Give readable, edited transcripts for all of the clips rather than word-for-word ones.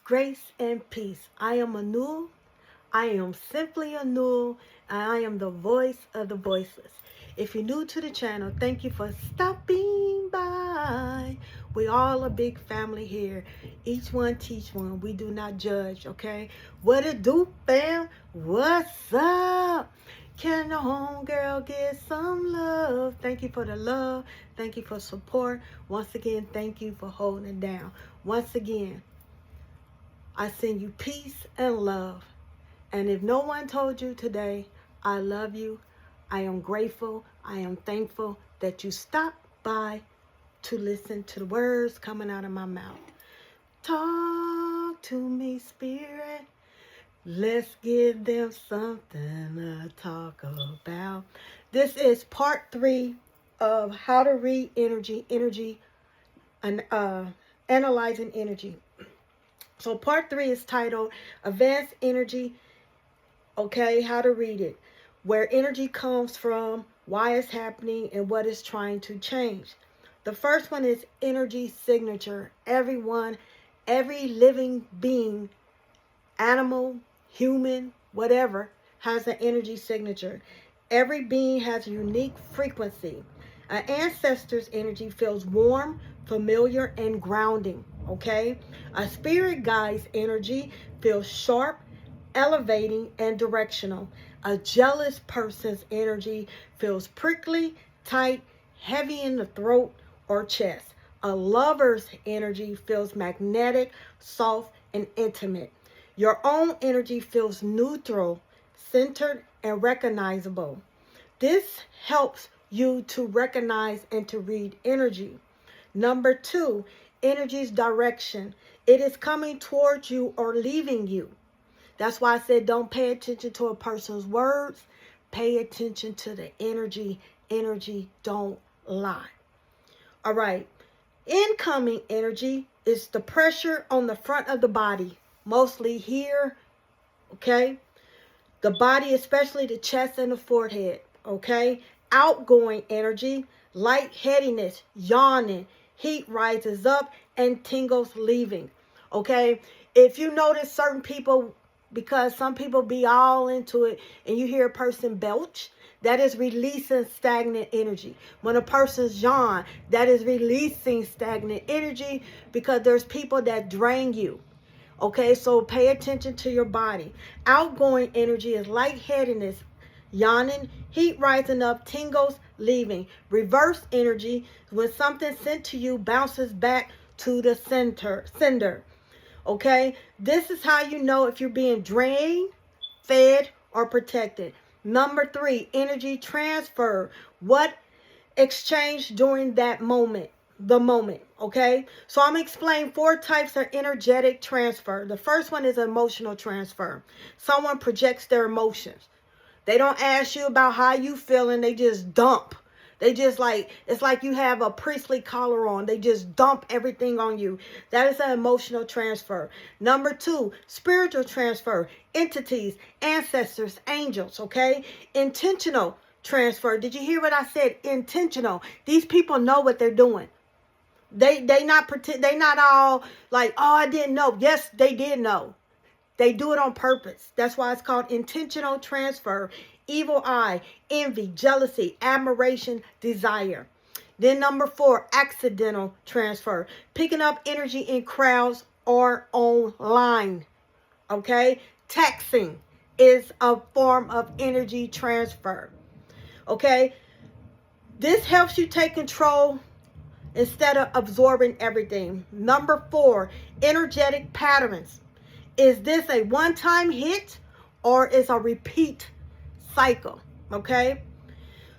grace, and peace. I am Anul. I am simply Anul, and I am the voice of the voiceless. If you're new to the channel, thank you for stopping by. We all a big family here. Each one teach one. We do not judge, okay? What it do, fam? What's up? Can the homegirl get some love? Thank you for the love. Thank you for support. Once again, thank you for holding it down. Once again, I send you peace and love. And if no one told you today, I love you, I am grateful, I am thankful that you stopped by to listen to the words coming out of my mouth. Talk to me, spirit. Let's give them something to talk about. This is part 3 of how to read energy, and analyzing energy. So part 3 is titled Advanced Energy, okay, how to read it, where energy comes from, why it's happening, and what it's trying to change. The first one is energy signature. Everyone, every living being, animal, human, whatever, has an energy signature. Every being has a unique frequency. An ancestor's energy feels warm, familiar, and grounding, okay? A spirit guide's energy feels sharp, elevating, and directional. A jealous person's energy feels prickly, tight, heavy in the throat or chest. A lover's energy feels magnetic, soft, and intimate. Your own energy feels neutral, centered, and recognizable. This helps you to recognize and to read energy. Number 2, energy's direction. It is coming towards you or leaving you. That's why I said don't pay attention to a person's words. Pay attention to the energy. Energy don't lie. All right. Incoming energy is the pressure on the front of the body, mostly here, okay? The body, especially the chest and the forehead, okay? Outgoing energy, lightheadedness, yawning, heat rises up, and tingles leaving, okay? If you notice certain people, because some people be all into it, and you hear a person belch, that is releasing stagnant energy. When a person's yawn, that is releasing stagnant energy, because there's people that drain you. Okay, so pay attention to your body. Outgoing energy is lightheadedness, yawning, heat rising up, tingles leaving. Reverse energy, when something sent to you bounces back to the sender. Okay, this is how you know if you're being drained, fed, or protected. Number 3, energy transfer. What exchanged during that moment? The moment, okay? So I'm going to explain 4 types of energetic transfer. The first one is emotional transfer. Someone projects their emotions. They don't ask you about how you feeling. They just dump. They just like, it's like you have a priestly collar on. They just dump everything on you. That is an emotional transfer. Number 2, spiritual transfer. Entities, ancestors, angels, okay? Intentional transfer. Did you hear what I said? Intentional. These people know what they're doing. They not all like, oh, I didn't know. Yes, they did know. They do it on purpose. That's why it's called intentional transfer. Evil eye, envy, jealousy, admiration, desire. Then number 4, accidental transfer. Picking up energy in crowds or online. Okay? Texting is a form of energy transfer. Okay? This helps you take control instead of absorbing everything. Number 4, energetic patterns. Is this a one-time hit or is a repeat cycle? Okay?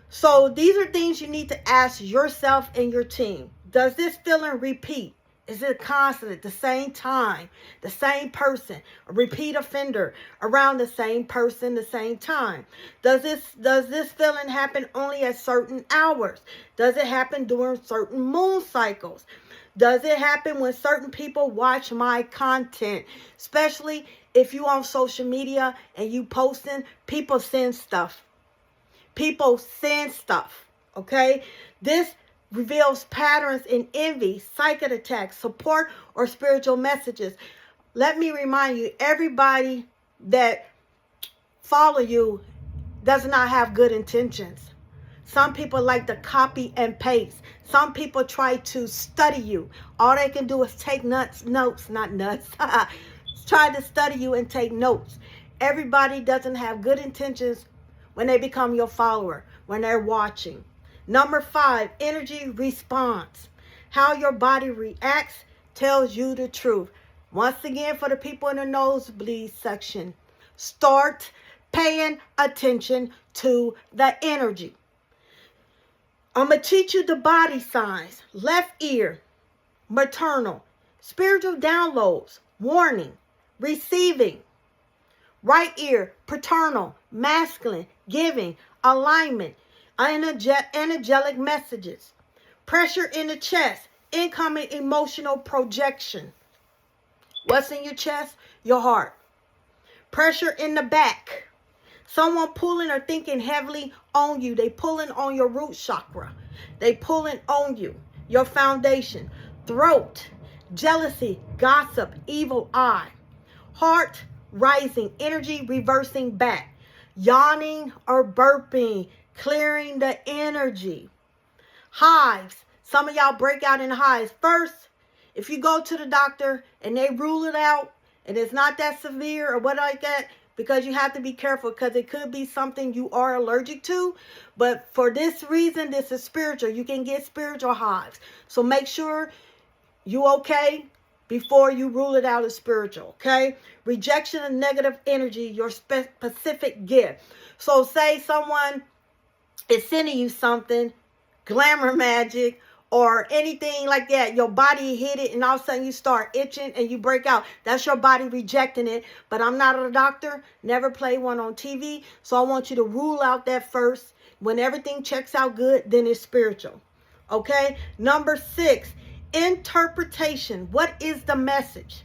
So these are things you need to ask yourself and your team. Does this feeling repeat? Is it constant at the same time, the same person, a repeat offender around the same person, the same time? Does this feeling happen only at certain hours? Does it happen during certain moon cycles? Does it happen when certain people watch my content? Especially if you on social media and you posting, people send stuff. People send stuff, okay? This reveals patterns in envy, psychic attacks, support, or spiritual messages. let me remind you, everybody that follow you does not have good intentions. Some people like to copy and paste. Some people try to study you. All they can do is take notes, not nuts. Try to study you and take notes. Everybody doesn't have good intentions when they become your follower, when they're watching. Number 5, energy response. How your body reacts tells you the truth. Once again, for the people in the nosebleed section, start paying attention to the energy. I'm going to teach you the body signs. Left ear, maternal. Spiritual downloads, warning, receiving. Right ear, paternal, masculine, giving, alignment, energetic messages. Pressure in the chest, incoming emotional projection. What's in your chest? Your heart. Pressure in the back. Someone pulling or thinking heavily on you. They pulling on your root chakra. They pulling on you. Your foundation. Throat. Jealousy. Gossip. Evil eye. Heart rising. Energy reversing back. Yawning or burping. Clearing the energy. Hives. Some of y'all break out in hives. First, if you go to the doctor and they rule it out and it's not that severe or what like that, because you have to be careful because it could be something you are allergic to. But for this reason, this is spiritual. You can get spiritual hives. So make sure you okay before you rule it out as spiritual, okay? Rejection of negative energy, your specific gift. So say someone is sending you something, glamour magic, or anything like that, your body hit it and all of a sudden you start itching and you break out. That's your body rejecting it. But I'm not a doctor, never play one on TV. So I want you to rule out that first. When everything checks out good, then it's spiritual. Okay? Number 6, interpretation. What is the message?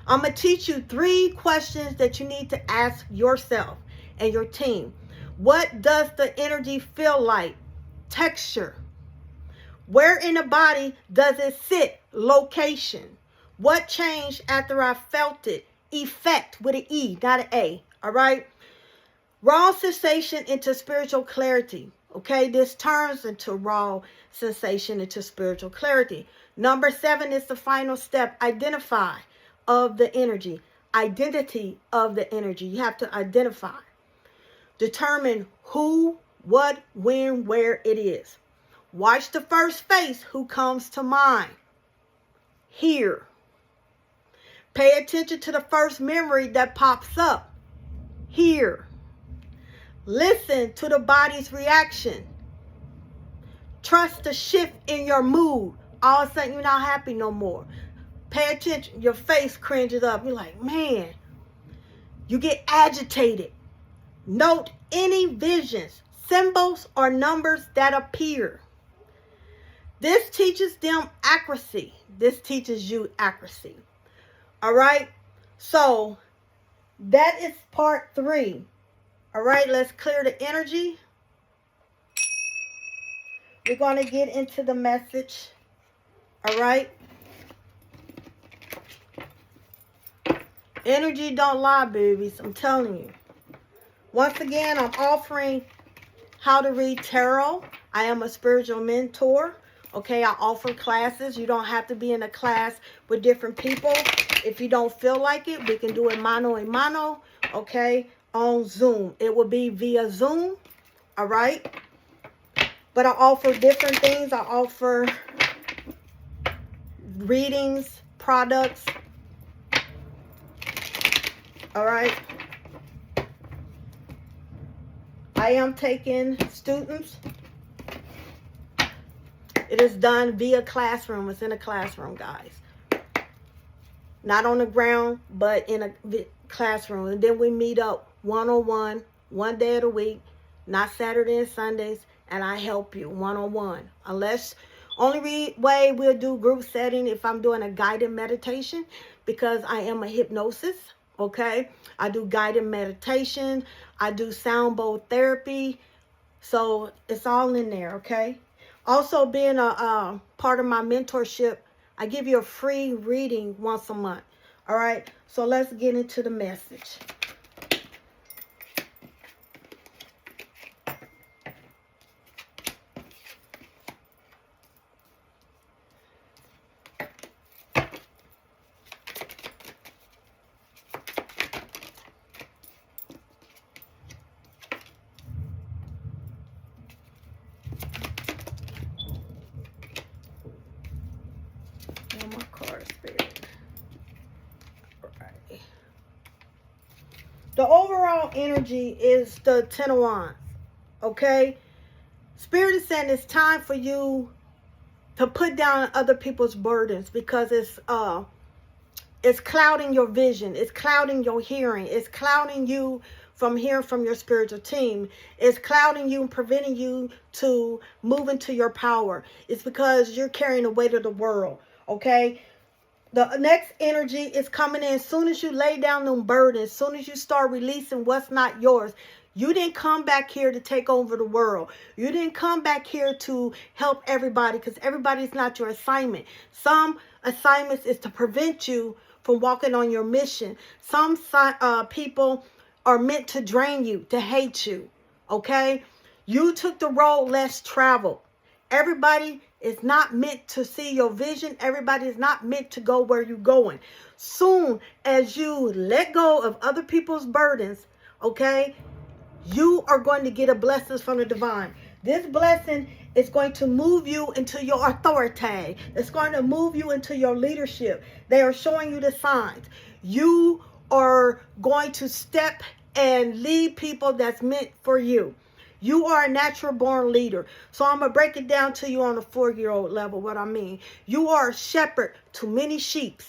I'm going to teach you 3 questions that you need to ask yourself and your team. What does the energy feel like? Texture. Where in the body does it sit? Location. What changed after I felt it? Effect with an E, not an A. All right. Raw sensation into spiritual clarity. Okay. This turns into raw sensation into spiritual clarity. Number 7 is the final step. Identify of the energy. Identity of the energy. You have to identify. Determine who, what, when, where it is. Watch the first face who comes to mind. Hear. Pay attention to the first memory that pops up. Hear. Listen to the body's reaction. Trust the shift in your mood. All of a sudden you're not happy no more. Pay attention. Your face cringes up. You're like, man. You get agitated. Note any visions, symbols, or numbers that appear. This teaches them accuracy. This teaches you accuracy. All right. So that is part 3. All right. Let's clear the energy. We're going to get into the message. All right. Energy don't lie, babies. I'm telling you. Once again, I'm offering how to read tarot. I am a spiritual mentor. Okay, I offer classes. You don't have to be in a class with different people. If you don't feel like it, we can do it mano a mano, okay, on Zoom. It will be via Zoom, all right? But I offer different things. I offer readings, products, all right? I am taking students. It is done via classroom. It's in a classroom, guys. Not on the ground, but in a classroom. And then we meet up one-on-one, one day of the week, not Saturday and Sundays, and I help you one-on-one. Unless, only way we'll do group setting if I'm doing a guided meditation, because I am a hypnosis, okay? I do guided meditation. I do sound bowl therapy. So it's all in there, okay? Also, being a part of my mentorship, I give you a free reading once a month. All right, so let's get into the message. One more card, Spirit. All right. The overall energy is the Ten of Wands. Okay? Spirit is saying it's time for you to put down other people's burdens because it's clouding your vision. It's clouding your hearing. It's clouding you from hearing from your spiritual team. It's clouding you and preventing you to move into your power. It's because you're carrying the weight of the world. Okay? The next energy is coming in as soon as you lay down them burdens, as soon as you start releasing what's not yours. You didn't come back here to take over the world. You didn't come back here to help everybody because everybody's not your assignment. Some assignments is to prevent you from walking on your mission. Some people are meant to drain you, to hate you. Okay? You took the road less traveled. Everybody is not meant to see your vision. Everybody is not meant to go where you're going. Soon as you let go of other people's burdens, okay, you are going to get a blessing from the divine. This blessing is going to move you into your authority. It's going to move you into your leadership. They are showing you the signs. You are going to step and lead people that's meant for you. You are a natural born leader. So I'm going to break it down to you on a 4-year-old level, what I mean. You are a shepherd to many sheep.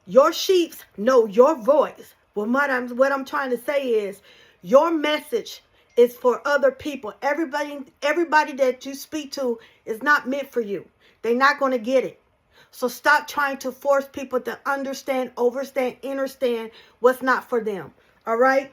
Your sheep know your voice. Well, what I'm trying to say is your message is for other people. Everybody that you speak to is not meant for you. They're not going to get it. So stop trying to force people to understand, understand what's not for them. All right?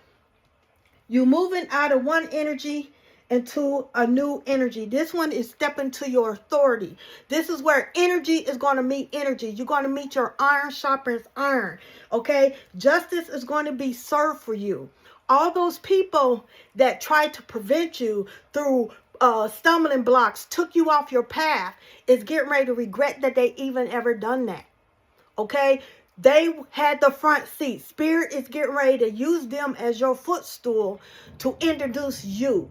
You moving out of one energy into a new energy. This one is stepping to your authority. This is where energy is going to meet energy. You're going to meet your iron sharpens iron. Okay? Justice is going to be served for you. All those people that tried to prevent you through stumbling blocks, took you off your path, is getting ready to regret that they even ever done that. Okay? They had the front seat. Spirit is getting ready to use them as your footstool to introduce you.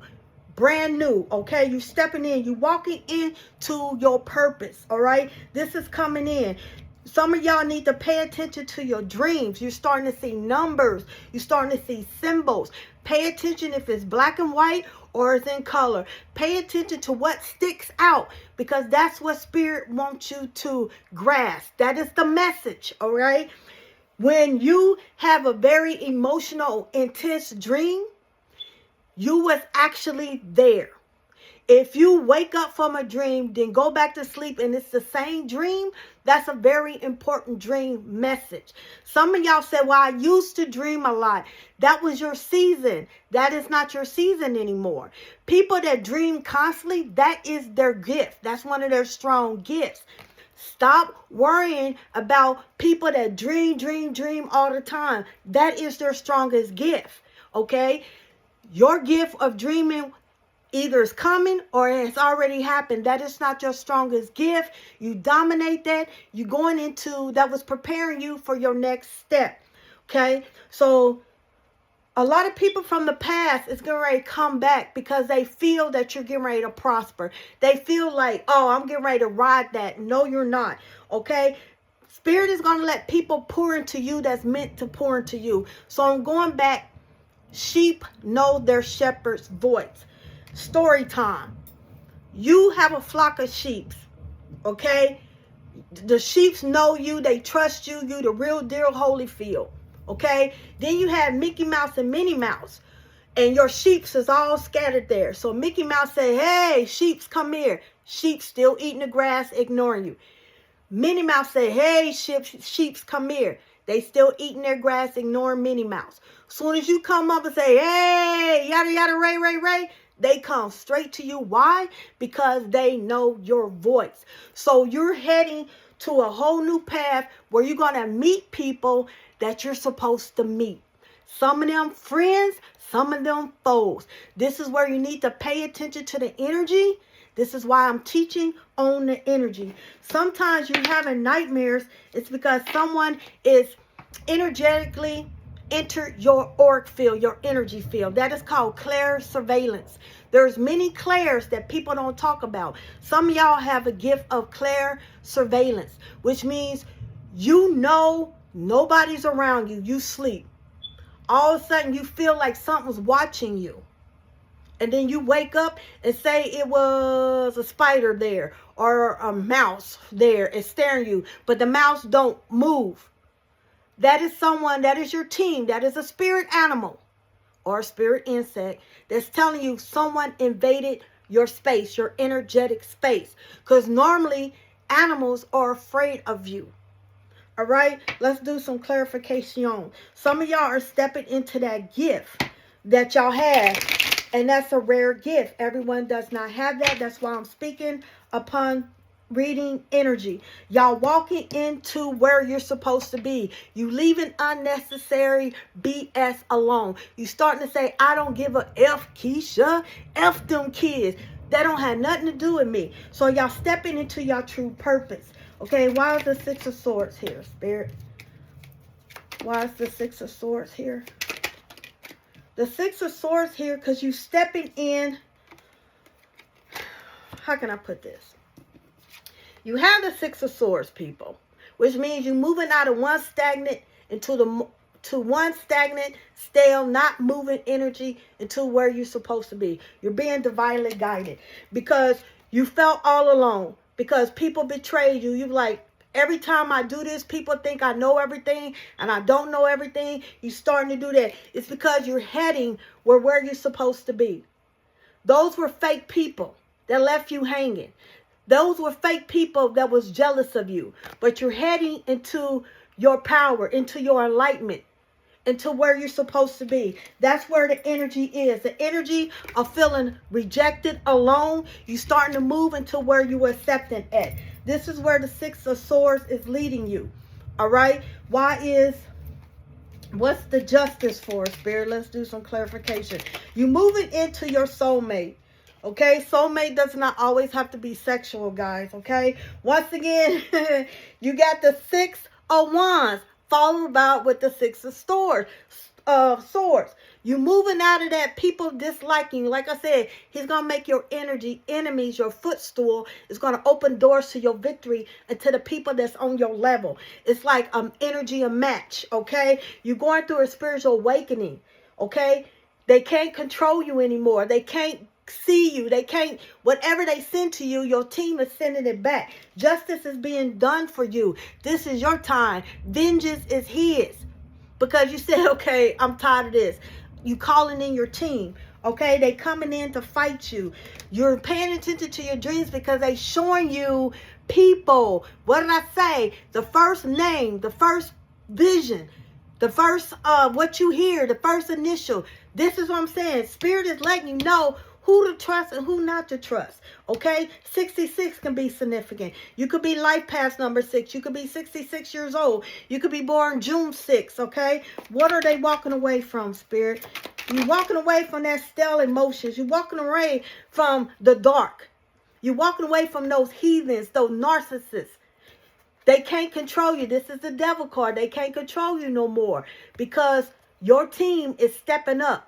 Brand new, okay? You stepping in. You walking into your purpose, all right? This is coming in. Some of y'all need to pay attention to your dreams. You're starting to see numbers. You're starting to see symbols. Pay attention if it's black and white or it's in color. Pay attention to what sticks out because that's what Spirit wants you to grasp. That is the message, all right? When you have a very emotional, intense dream, you was actually there. If you wake up from a dream, then go back to sleep and it's the same dream, that's a very important dream message. Some of y'all said, well, I used to dream a lot. That was your season. That is not your season anymore. People that dream constantly, that is their gift. That's one of their strong gifts. Stop worrying about people that dream all the time. That is their strongest gift, okay? Your gift of dreaming either is coming or it has already happened. That is not your strongest gift. You dominate that. You're going into, that was preparing you for your next step. Okay? So a lot of people from the past is getting ready to come back because they feel that you're getting ready to prosper. They feel like, oh, I'm getting ready to ride that. No, you're not. Okay? Spirit is going to let people pour into you that's meant to pour into you. So I'm going back. Sheep know their shepherd's voice. Story time. You have a flock of sheep, okay? The sheep know you. They trust you. You the real deal Holyfield, okay? Then you have Mickey Mouse and Minnie Mouse, and your sheep is all scattered there. So Mickey Mouse say, hey, sheep, come here. Sheep still eating the grass, ignoring you. Minnie Mouse say, hey, sheep, come here. They still eating their grass, ignoring Minnie Mouse. Soon as you come up and say, hey, yada, yada, ray, they come straight to you. Why? Because they know your voice. So you're heading to a whole new path where you're going to meet people that you're supposed to meet. Some of them friends, some of them foes. This is where you need to pay attention to the energy. This is why I'm teaching on the energy. Sometimes you're having nightmares. It's because someone is energetically entered your auric field, your energy field. That is called clairsurveillance. There's many clairs that people don't talk about. Some of y'all have a gift of clairsurveillance, which means you know nobody's around you. You sleep. All of a sudden you feel like something's watching you. And then you wake up and say it was a spider there or a mouse there and staring you, but the mouse don't move. That is someone, that is your team, that is a spirit animal or a spirit insect that's telling you someone invaded your space, your energetic space. Because normally animals are afraid of you. All right, let's do some clarification. Some of y'all are stepping into that gift that y'all have. And that's a rare gift. Everyone does not have that. That's why I'm speaking upon reading energy. Y'all walking into where you're supposed to be. You leaving unnecessary BS alone. You starting to say, I don't give a F, Keisha. F them kids. That don't have nothing to do with me. So y'all stepping into your true purpose. Okay, why is the Six of Swords here, Spirit? Why is the Six of Swords here? The Six of Swords here because you stepping in. How can I put this? You have the Six of Swords, people, which means you're moving out of one stagnant to one stagnant, stale, not moving energy into where you're supposed to be. You're being divinely guided because you felt all alone, because people betrayed you. You like, every time I do this, people think I know everything and I don't know everything. You're starting to do that. It's because you're heading where you're supposed to be. Those were fake people that left you hanging. Those were fake people that was jealous of you. But you're heading into your power, into your enlightenment, into where you're supposed to be. That's where the energy is. The energy of feeling rejected, alone. You starting to move into where you were accepted at. This is where the Six of Swords is leading you. All right. What's the Justice for, Spirit? Let's do some clarification. You moving into your soulmate. Okay, soulmate does not always have to be sexual, guys. Okay, once again, you got the Six of Wands followed by with the Six of Swords. You moving out of that, people disliking you. Like I said, he's going to make your energy enemies your footstool. It's going to open doors to your victory and to the people that's on your level. It's like energy a match, okay? You're going through a spiritual awakening, okay? They can't control you anymore. They can't see you. They can't, whatever they send to you, your team is sending it back. Justice is being done for you. This is your time. Vengeance is his. Because you said, okay, I'm tired of this. You calling in your team. Okay, they coming in to fight you. You're paying attention to your dreams because they showing you people. What did I say? The first name, the first vision, the first what you hear, the first initial. This is what I'm saying. Spirit is letting you know who to trust and who not to trust. Okay? 66 can be significant. You could be life path number 6. You could be 66 years old. You could be born June 6th. Okay? What are they walking away from, Spirit? You're walking away from that stale emotions. You're walking away from the dark. You're walking away from those heathens, those narcissists. They can't control you. This is the devil card. They can't control you no more because your team is stepping up.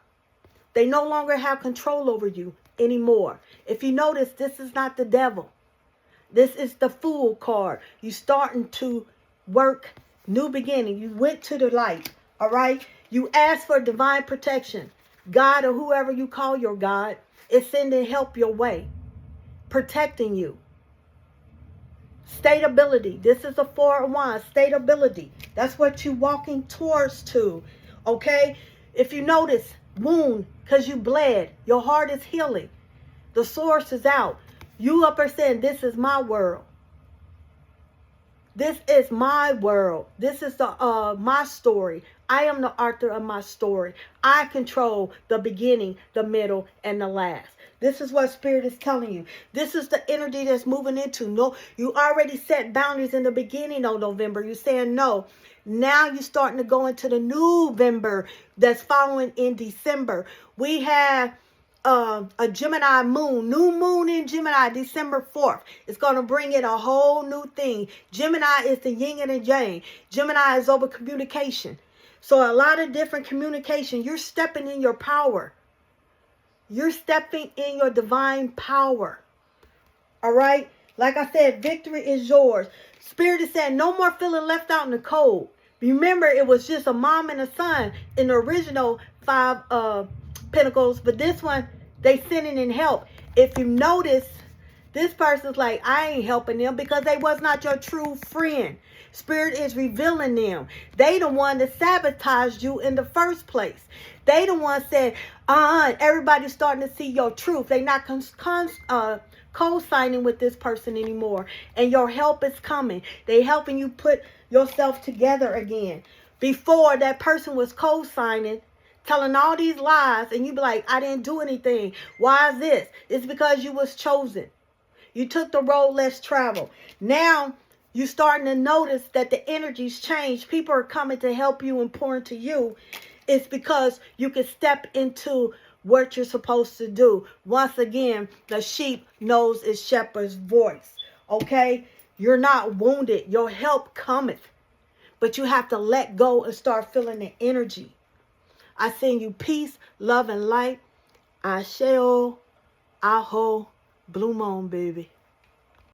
They no longer have control over you anymore. If you notice, this is not the devil. This is the Fool card. You starting to work new beginning. You went to the light. All right. You asked for divine protection. God or whoever you call your God is sending help your way. Protecting you. Stability. This is a Four of Wands. Stability. That's what you're walking towards to. Okay. If you notice, wound because you bled. Your heart is healing. The source is out. You up there saying, this is my world. This is my world. This is the my story. I am the author of my story. I control the beginning, the middle, and the last. This is what Spirit is telling you. This is the energy that's moving into. No, you already set boundaries in the beginning of November. You're saying no. Now you're starting to go into the new November that's following in December. We have a Gemini moon, new moon in Gemini, December 4th. It's going to bring in a whole new thing. Gemini is the yin and the yang. Gemini is over communication. So a lot of different communication. You're stepping in your power. You're stepping in your divine power. All right? Like I said, victory is yours. Spirit is saying no more feeling left out in the cold. Remember, it was just a mom and a son in the original 5 Pentacles. But this one, they sending in help. If you notice, this person's like, I ain't helping them because they was not your true friend. Spirit is revealing them. They the one that sabotaged you in the first place. They the one said, everybody's starting to see your truth. They not co-signing with this person anymore. And your help is coming. They helping you put yourself together again. Before, that person was co-signing, telling all these lies, and you be like, I didn't do anything. Why is this? It's because you was chosen. You took the road less traveled. Now, you're starting to notice that the energies change. People are coming to help you and pour into you. It's because you can step into what you're supposed to do. Once again, the sheep knows its shepherd's voice. Okay? You're not wounded. Your help cometh. But you have to let go and start feeling the energy. I send you peace, love, and light. Asheo, Aho, Blue Moon, baby.